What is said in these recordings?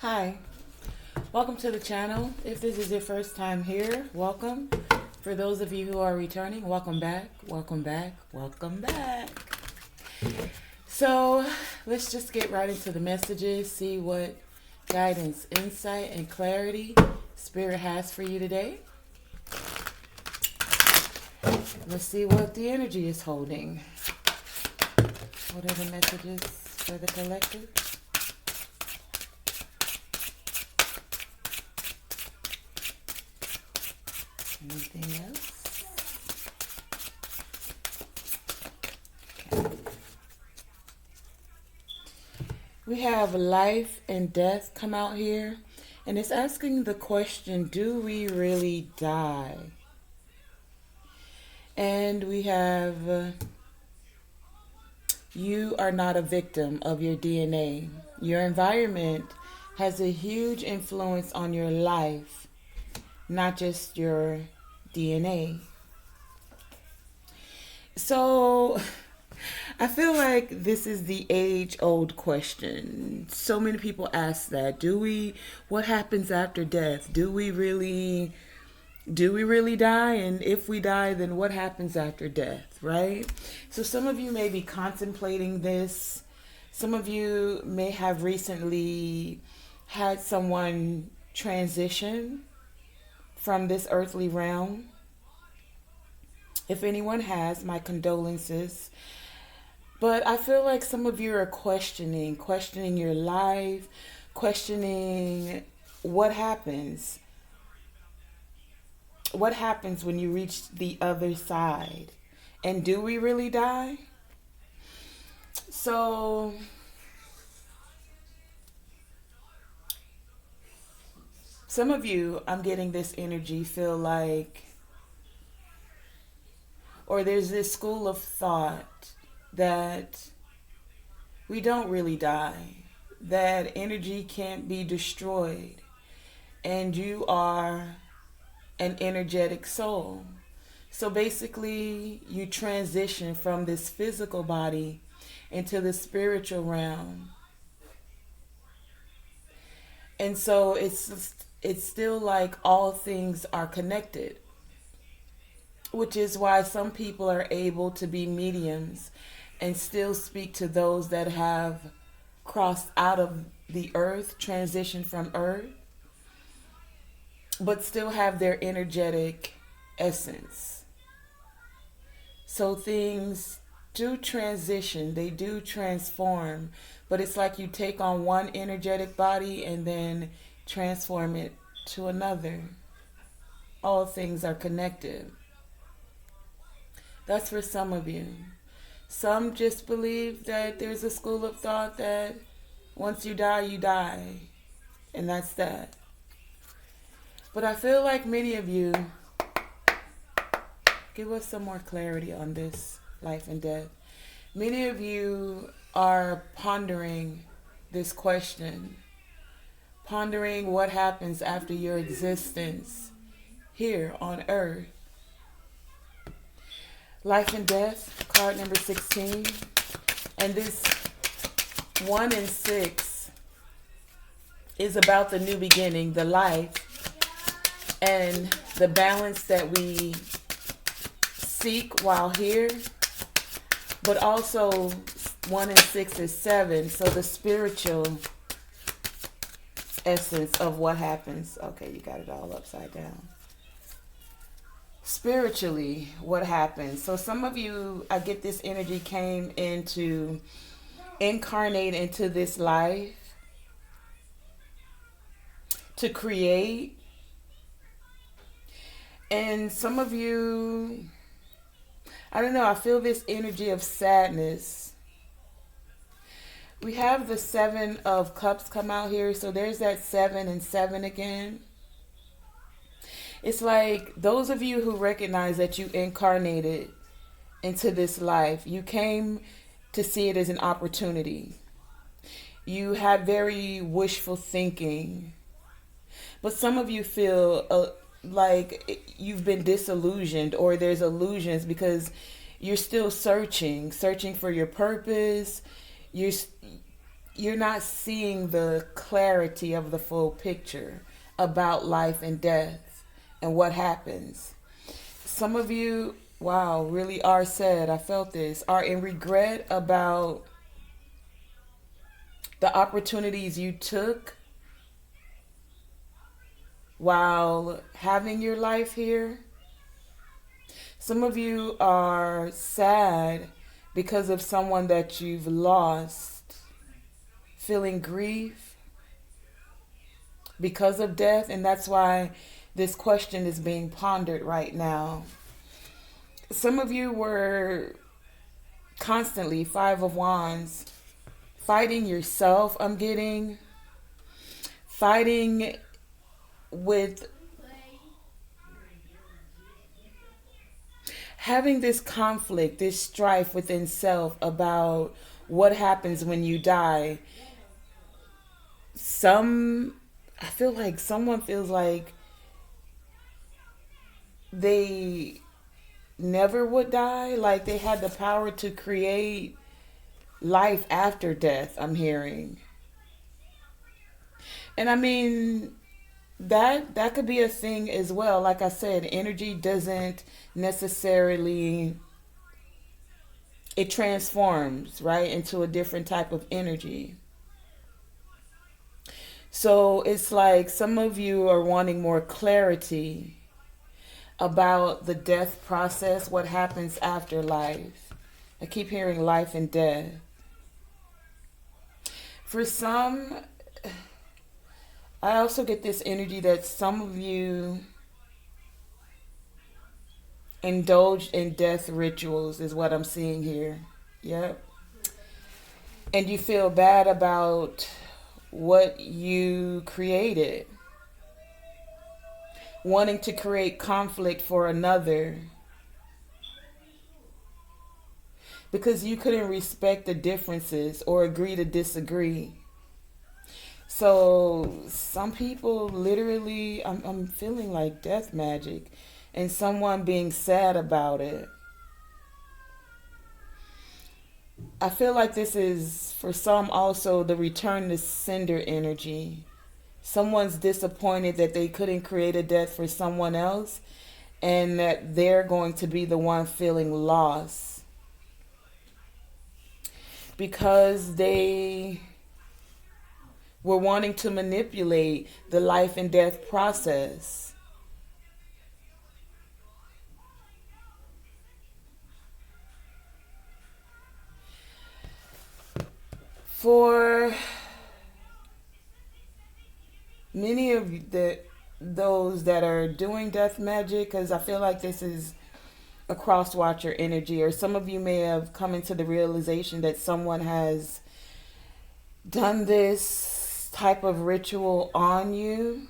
Hi, welcome to the channel. If this is your first time here, welcome. For those of you who are returning, welcome back, welcome back, welcome back. So let's just get right into the messages, see what guidance, insight, and clarity Spirit has for you today. Let's see what the energy is holding. What are the messages for the collective? Anything else? Okay. We have life and death come out here, and it's asking the question, do we really die? And we have you are not a victim of your DNA. Your environment has a huge influence on your life, not just your DNA. So I feel like this is the age-old question. So many people ask that. What happens after death? Do we really die? And if we die, then what happens after death, right? So some of you may be contemplating this. Some of you may have recently had someone transition from this earthly realm. If anyone has, my condolences. But I feel like some of you are questioning your life, questioning what happens. What happens when you reach the other side? And do we really die? So some of you, I'm getting this energy, feel like, or there's this school of thought that we don't really die, that energy can't be destroyed, and you are an energetic soul. So basically, you transition from this physical body into the spiritual realm. And so it's still like all things are connected, which is why some people are able to be mediums and still speak to those that have crossed out of the earth, transitioned from earth, but still have their energetic essence. So things do transition, they do transform, but it's like you take on one energetic body and then transform it to another. All things are connected. That's for some of you. Some just believe that there's a school of thought that once you die, you die. And that's that. But I feel like many of you, give us some more clarity on this life and death. Many of you are pondering this question, pondering what happens after your existence here on earth. Life and death, card number 16. And this 1 and 6 is about the new beginning, the life, and the balance that we seek while here. But also 1 and 6 is 7, so the spiritual essence of what happens. Okay, you got it all upside down. Spiritually, what happens? So some of you, I get this energy, came in to incarnate into this life, to create. And some of you, I don't know, I feel this energy of sadness. We have the 7 of Cups come out here, so there's that 7 and 7 again. It's like those of you who recognize that you incarnated into this life, you came to see it as an opportunity. You had very wishful thinking. But some of you feel like you've been disillusioned, or there's illusions because you're still searching for your purpose. you're not seeing the clarity of the full picture about life and death and what happens. Some of you, wow, really are sad, I felt this, are in regret about the opportunities you took while having your life here. Some of you are sad because of someone that you've lost, feeling grief because of death, and that's why this question is being pondered right now. Some of you were constantly, Five of Wands, fighting yourself, I'm getting, fighting with having this conflict, this strife within self about what happens when you die. I feel like someone feels like they never would die, like they had the power to create life after death, I'm hearing. And I mean, that could be a thing as well. Like I said, energy doesn't necessarily, it transforms, right, into a different type of energy. So it's like some of you are wanting more clarity about the death process, what happens after life. I keep hearing life and death. For some, I also get this energy that some of you indulge in death rituals, is what I'm seeing here. Yep. And you feel bad about what you created, wanting to create conflict for another because you couldn't respect the differences or agree to disagree. So some people literally, I'm feeling like death magic and someone being sad about it. I feel like this is, for some, also the return to sender energy. Someone's disappointed that they couldn't create a death for someone else and that they're going to be the one feeling loss because they were wanting to manipulate the life and death process. For many of those that are doing death magic, because I feel like this is a cross watcher energy, or some of you may have come into the realization that someone has done this type of ritual on you,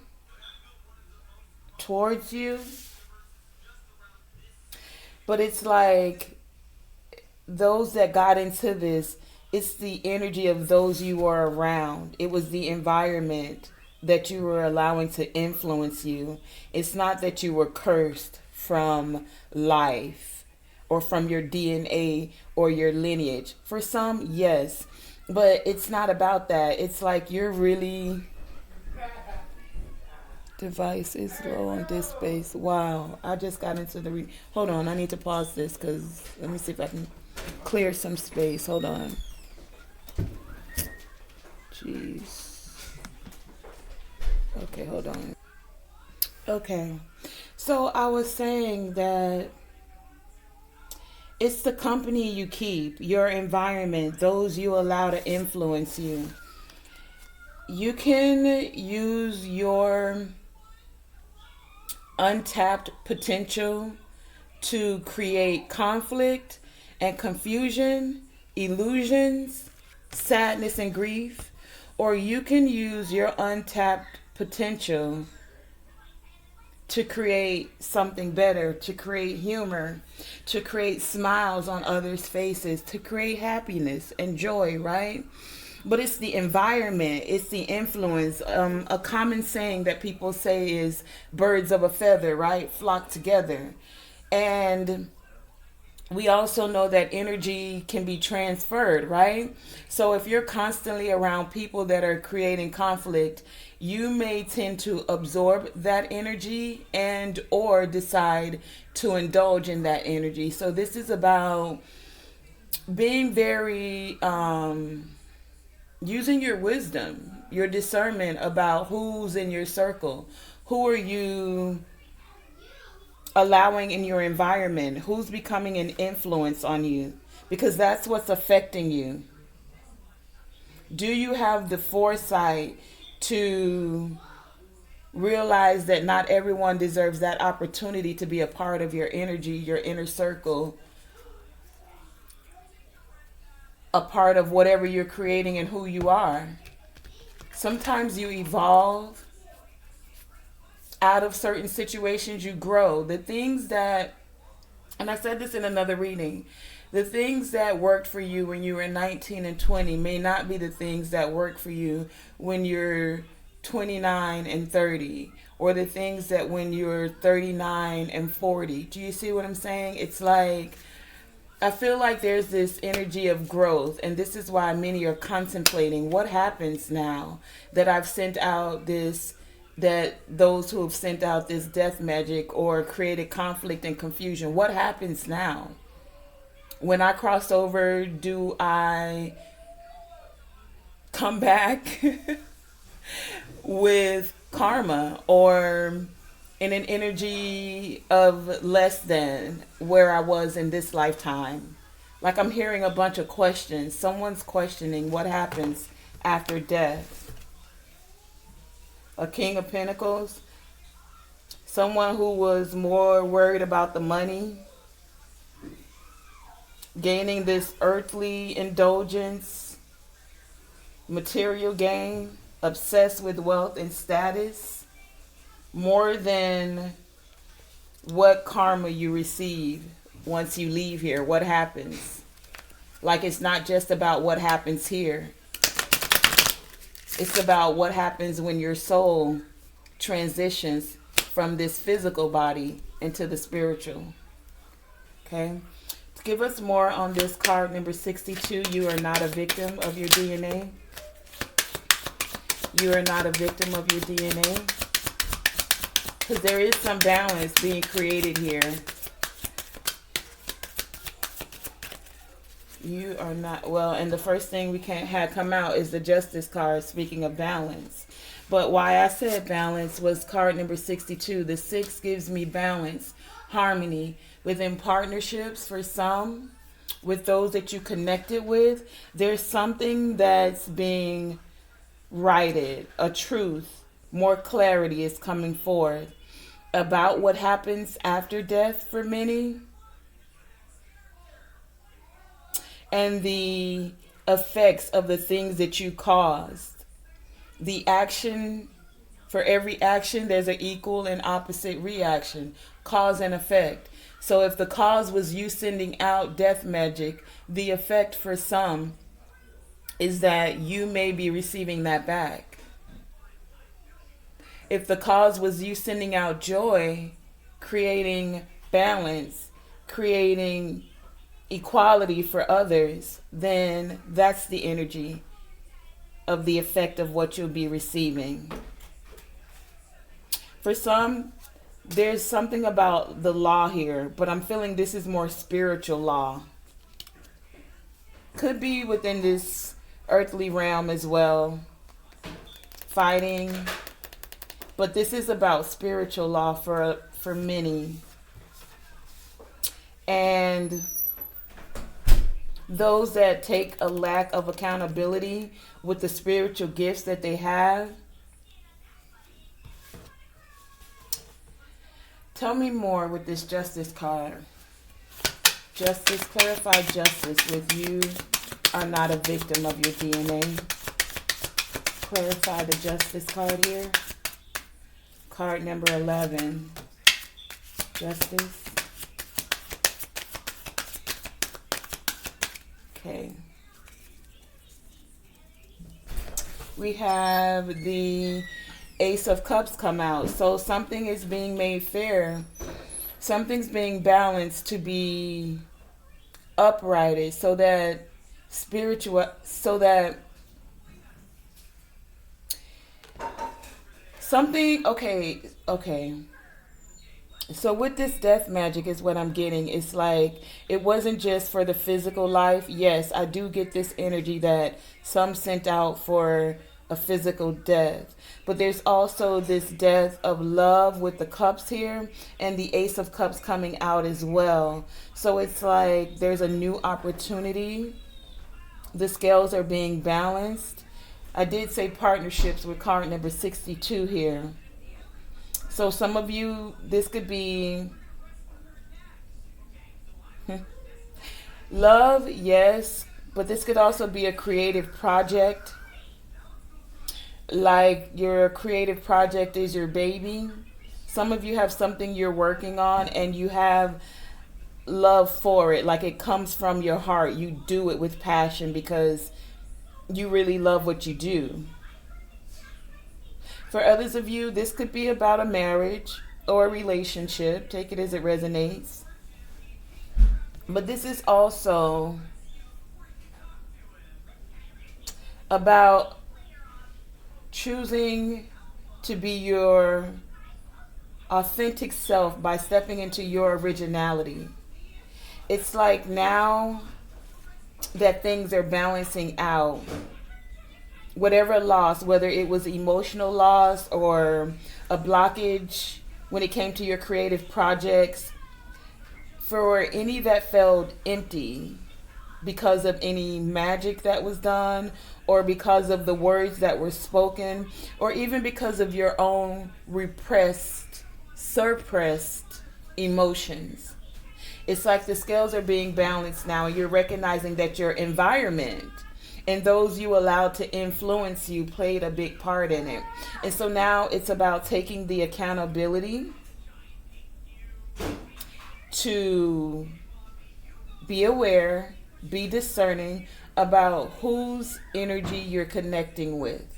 towards you. But it's like those that got into this, it's the energy of those you were around. It was the environment that you were allowing to influence you. It's not that you were cursed from life or from your DNA or your lineage. For some, yes, but it's not about that. It's like you're really... Device is low on disk space. Wow, I just got into the... Hold on, I need to pause this because let me see if I can clear some space. Hold on. Jeez. Okay, hold on. Okay, so I was saying that it's the company you keep, your environment, those you allow to influence you. You can use your untapped potential to create conflict and confusion, illusions, sadness and grief, or you can use your untapped potential to create something better, to create humor, to create smiles on others' faces, to create happiness and joy, right? But it's the environment, it's the influence. A common saying that people say is birds of a feather, right? Flock together. And we also know that energy can be transferred, right? So if you're constantly around people that are creating conflict, you may tend to absorb that energy and or decide to indulge in that energy. So this is about being very using your wisdom, your discernment about who's in your circle. Who are you allowing in your environment? Who's becoming an influence on you? Because that's what's affecting you. Do you have the foresight to realize that not everyone deserves that opportunity to be a part of your energy, your inner circle, a part of whatever you're creating and who you are? Sometimes you evolve out of certain situations, you grow. The things that, and I said this in another reading, the things that worked for you when you were 19 and 20 may not be the things that work for you when you're 29 and 30, or the things that when you're 39 and 40. Do you see what I'm saying? It's like, I feel like there's this energy of growth, and this is why many are contemplating what happens now that I've sent out this, that those who have sent out this death magic or created conflict and confusion. What happens now? When I cross over, do I come back with karma or in an energy of less than where I was in this lifetime? Like, I'm hearing a bunch of questions. Someone's questioning what happens after death. A King of Pentacles. Someone who was more worried about the money, gaining this earthly indulgence, material gain, obsessed with wealth and status, more than what karma you receive once you leave here. What happens? Like, it's not just about what happens here. It's about what happens when your soul transitions from this physical body into the spiritual. Okay? To give us more on this card number 62, you are not a victim of your DNA. You are not a victim of your DNA. Because there is some balance being created here. You are not, well, and the first thing we can't have come out is the Justice card, speaking of balance. But why I said balance was card number 62. The 6 gives me balance, harmony within partnerships for some, with those that you connected with. There's something that's being righted, a truth, more clarity is coming forth about what happens after death for many, and the effects of the things that you caused. The action, for every action, there's an equal and opposite reaction, cause and effect. So if the cause was you sending out death magic, the effect for some is that you may be receiving that back. If the cause was you sending out joy, creating balance, creating equality for others, then that's the energy of the effect of what you'll be receiving. For some, there's something about the law here, but I'm feeling this is more spiritual law. Could be within this earthly realm as well, fighting, but this is about spiritual law for many. And those that take a lack of accountability with the spiritual gifts that they have. Tell me more with this Justice card. Justice, clarify justice with you are not a victim of your DNA. Clarify the Justice card here. Card number 11. Justice. Okay. We have the Ace of Cups come out. So something is being made fair. Something's being balanced to be uprighted, so that spiritual, so that something, okay. So with this death magic is what I'm getting. It's like it wasn't just for the physical life. Yes, I do get this energy that some sent out for a physical death. But there's also this death of love with the cups here and the ace of cups coming out as well. So it's like there's a new opportunity. The scales are being balanced. I did say partnerships with card number 62 here. So some of you, this could be love, yes, but this could also be a creative project. Like your creative project is your baby. Some of you have something you're working on and you have love for it. Like it comes from your heart. You do it with passion because you really love what you do. For others of you, this could be about a marriage or a relationship. Take it as it resonates. But this is also about choosing to be your authentic self by stepping into your originality. It's like now that things are balancing out, whatever loss, whether it was emotional loss or a blockage when it came to your creative projects, for any that felt empty because of any magic that was done or because of the words that were spoken or even because of your own repressed, suppressed emotions. It's like the scales are being balanced now and you're recognizing that your environment and those you allowed to influence you played a big part in it. And so now it's about taking the accountability to be aware, be discerning about whose energy you're connecting with.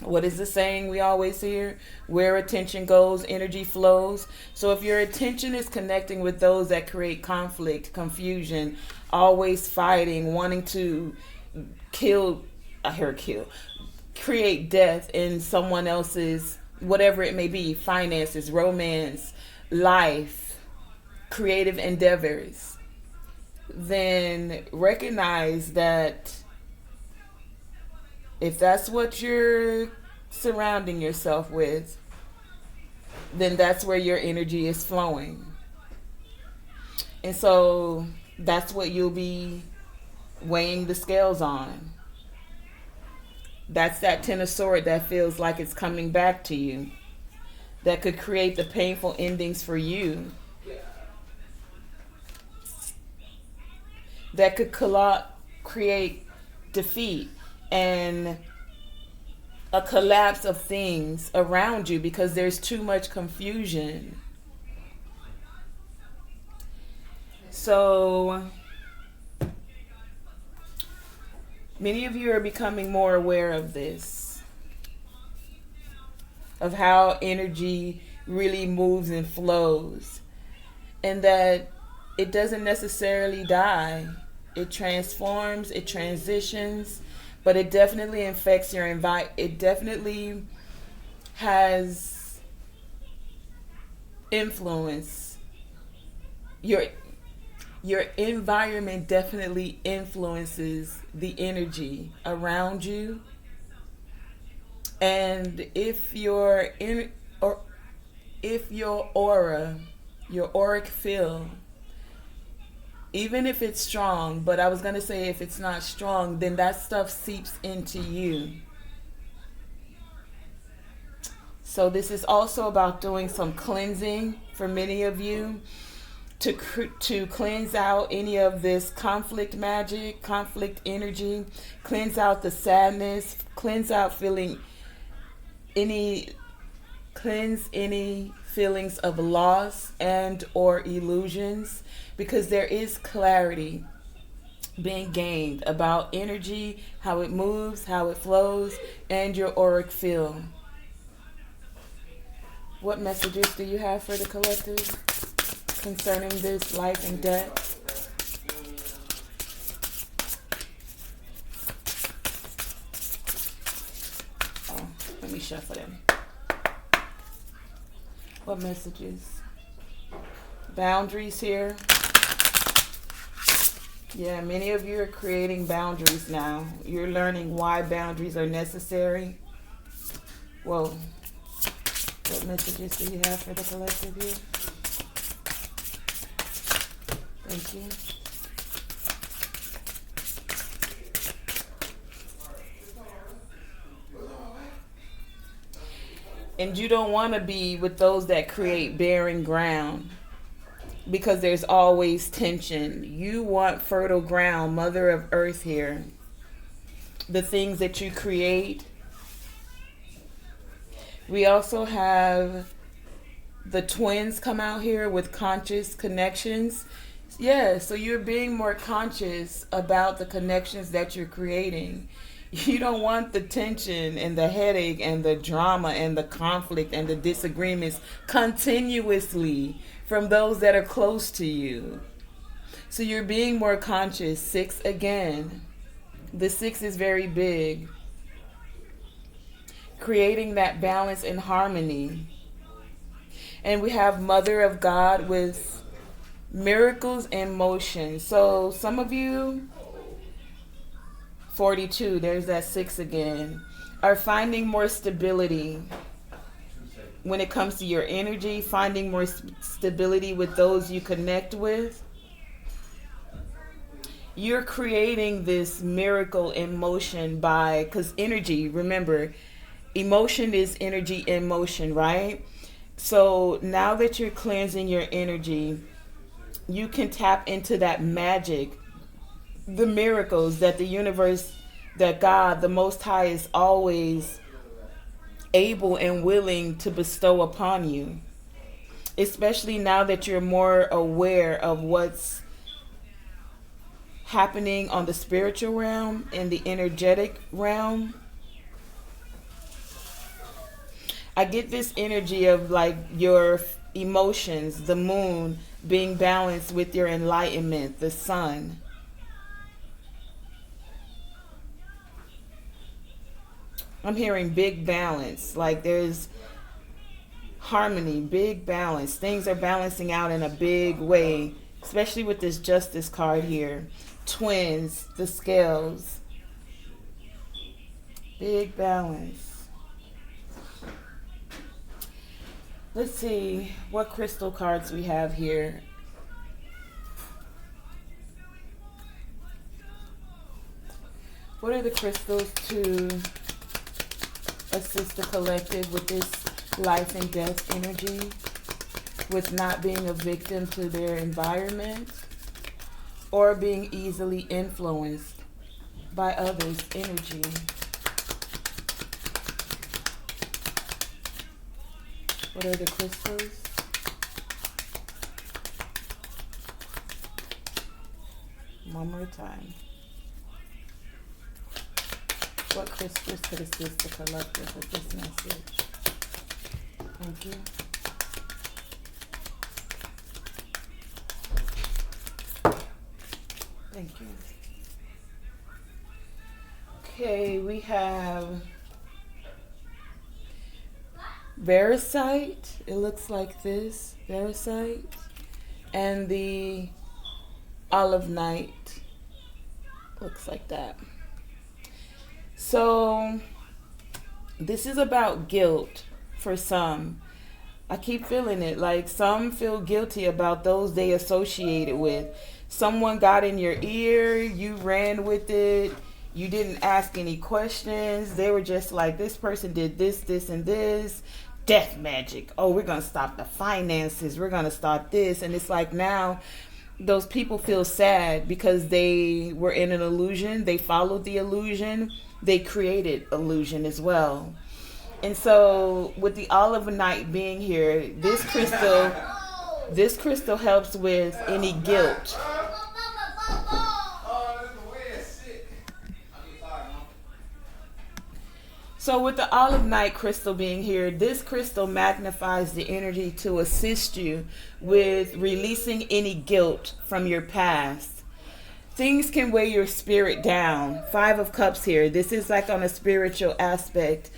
What is the saying we always hear? Where attention goes, energy flows. So if your attention is connecting with those that create conflict, confusion, always fighting, wanting to create death in someone else's, whatever it may be, finances, romance, life, creative endeavors, then recognize that if that's what you're surrounding yourself with, then that's where your energy is flowing. And so that's what you'll be weighing the scales on. That's that Ten of Swords that feels like it's coming back to you. That could create the painful endings for you. That could create defeat and a collapse of things around you because there's too much confusion. So many of you are becoming more aware of this, of how energy really moves and flows, and that it doesn't necessarily die. It transforms, it transitions, but it definitely affects your environment. It definitely has influence. Your environment definitely influences the energy around you. And if your aura, your auric field, even if it's strong, but I was going to say if it's not strong, then that stuff seeps into you. So this is also about doing some cleansing for many of you to cleanse out any of this conflict magic, conflict energy, cleanse out the sadness, cleanse any feelings of loss and or illusions, because there is clarity being gained about energy, how it moves, how it flows, and your auric field. What messages do you have for the collective concerning this life and death? shuffle them. What messages? Boundaries here. Yeah, many of you are creating boundaries now. You're learning why boundaries are necessary. Whoa. What messages do you have for the collective here? Thank you. And you don't want to be with those that create barren ground, because there's always tension. You want fertile ground, Mother of Earth here. The things that you create. We also have the twins come out here with conscious connections. Yeah, so you're being more conscious about the connections that you're creating. You don't want the tension and the headache and the drama and the conflict and the disagreements continuously from those that are close to you. So you're being more conscious. 6 again. The 6 is very big. Creating that balance and harmony. And we have Mother of God with miracles in motion. So some of you, 42, there's that 6 again, are finding more stability when it comes to your energy, finding more stability with those you connect with. You're creating this miracle in motion because energy, remember, emotion is energy in motion, right? So now that you're cleansing your energy, you can tap into that magic, the miracles that the universe, that God, the Most High, is always able and willing to bestow upon you. Especially now that you're more aware of what's happening on the spiritual realm and the energetic realm. I get this energy of like your emotions, the moon being balanced with your enlightenment, the sun. I'm hearing big balance, like there's harmony, big balance. Things are balancing out in a big way, especially with this Justice card here. Twins, the scales. Big balance. Let's see what crystal cards we have here. What are the crystals to assist the collective with this life and death energy, with not being a victim to their environment or being easily influenced by others' energy? What are the crystals? One more time. What crystals could assist the collective with this message? Thank you. Thank you. Okay, we have Veracite. It looks like this. Veracite. And the Olive Night. Looks like that. So this is about guilt for some. I keep feeling it. Like some feel guilty about those they associated with. Someone got in your ear, you ran with it, you didn't ask any questions. They were just like, this person did this, this, and this. Death magic. Oh, we're going to stop the finances. We're going to start this. And it's like now those people feel sad because they were in an illusion. They followed the illusion. They created illusion as well. And so with the Olive Night being here, this crystal helps with any guilt. So with the Olive Night crystal being here, this crystal magnifies the energy to assist you with releasing any guilt from your past. Things can weigh your spirit down. 5 of Cups here. This is like on a spiritual aspect.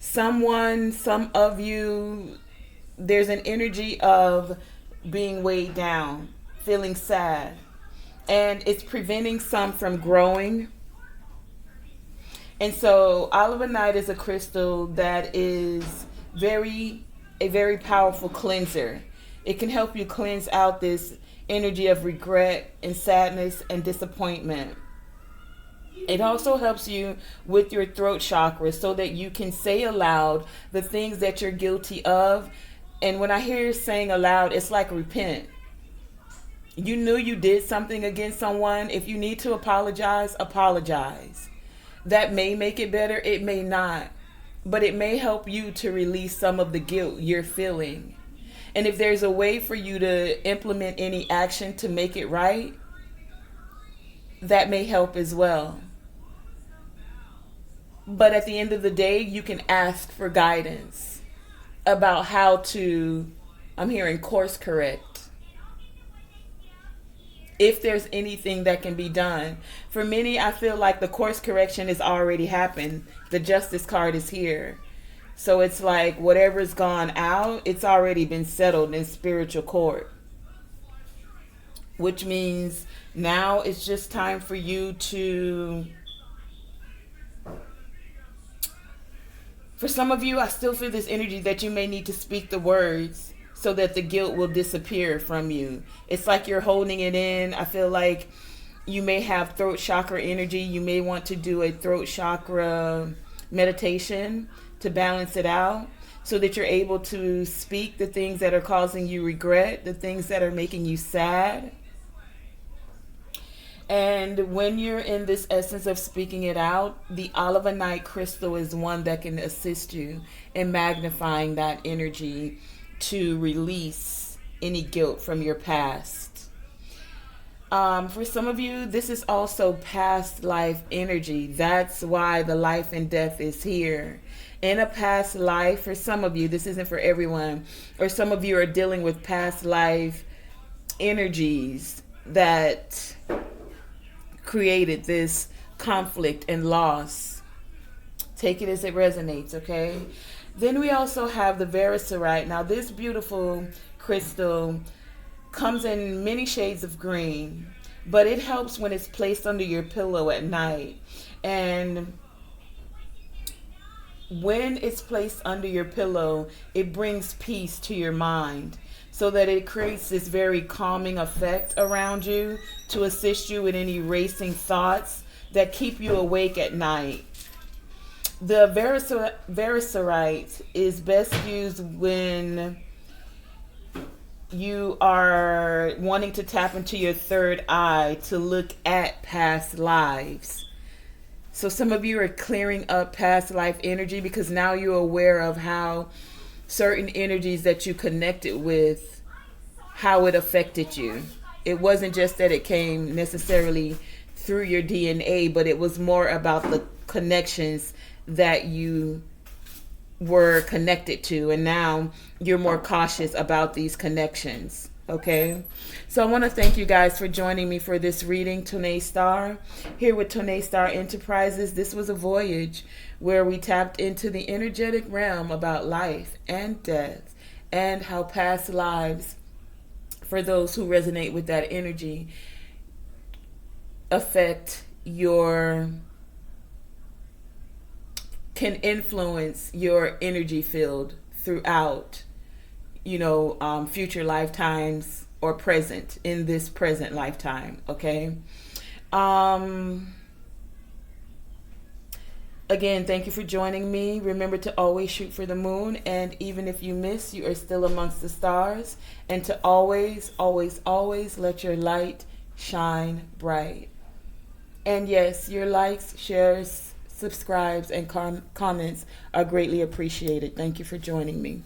Some of you, there's an energy of being weighed down, feeling sad, and it's preventing some from growing. And so olivenite is a crystal that is very a very powerful cleanser. It can help you cleanse out this energy of regret and sadness and disappointment. It also helps you with your throat chakra so that you can say aloud the things that you're guilty of. And when I hear saying aloud, it's like repent. You knew you did something against someone. If you need to apologize, apologize. That may make it better, it may not. But it may help you to release some of the guilt you're feeling. And if there's a way for you to implement any action to make it right, that may help as well. But at the end of the day, you can ask for guidance about how to, I'm hearing, course correct. If there's anything that can be done. For many, I feel like the course correction has already happened. The justice card is here. So it's like whatever's gone out, it's already been settled in spiritual court. Which means now it's just time for you to... For some of you, I still feel this energy that you may need to speak the words so that the guilt will disappear from you. It's like you're holding it in. I feel like you may have throat chakra energy. You may want to do a throat chakra meditation to balance it out so that you're able to speak the things that are causing you regret, the things that are making you sad. And when you're in this essence of speaking it out, the olivenite crystal is one that can assist you in magnifying that energy to release any guilt from your past. For some of you, this is also past life energy. That's why the life and death is here. In a past life, for some of you, this isn't for everyone, or some of you are dealing with past life energies that created this conflict and loss. Take it as it resonates, okay? Then we also have the Veriserite. Now this beautiful crystal comes in many shades of green, but it helps when it's placed under your pillow at night. And when it's placed under your pillow, it brings peace to your mind so that it creates this very calming effect around you to assist you with any racing thoughts that keep you awake at night. The Veriserite is best used when you are wanting to tap into your third eye to look at past lives. So some of you are clearing up past life energy because now you're aware of how certain energies that you connected with, how it affected you. It wasn't just that it came necessarily through your DNA, but it was more about the connections that you were connected to, and now you're more cautious about these connections. Okay, so I want to thank you guys for joining me for this reading, Tonae Star, here with Tonae Star Enterprises. This was a voyage where we tapped into the energetic realm about life and death and how past lives, for those who resonate with that energy, can influence your energy field throughout, future lifetimes or present, in this present lifetime, okay? Again, thank you for joining me. Remember to always shoot for the moon, and even if you miss, you are still amongst the stars, and to always, always, always let your light shine bright. And yes, your likes, shares, subscribes, and comments are greatly appreciated. Thank you for joining me.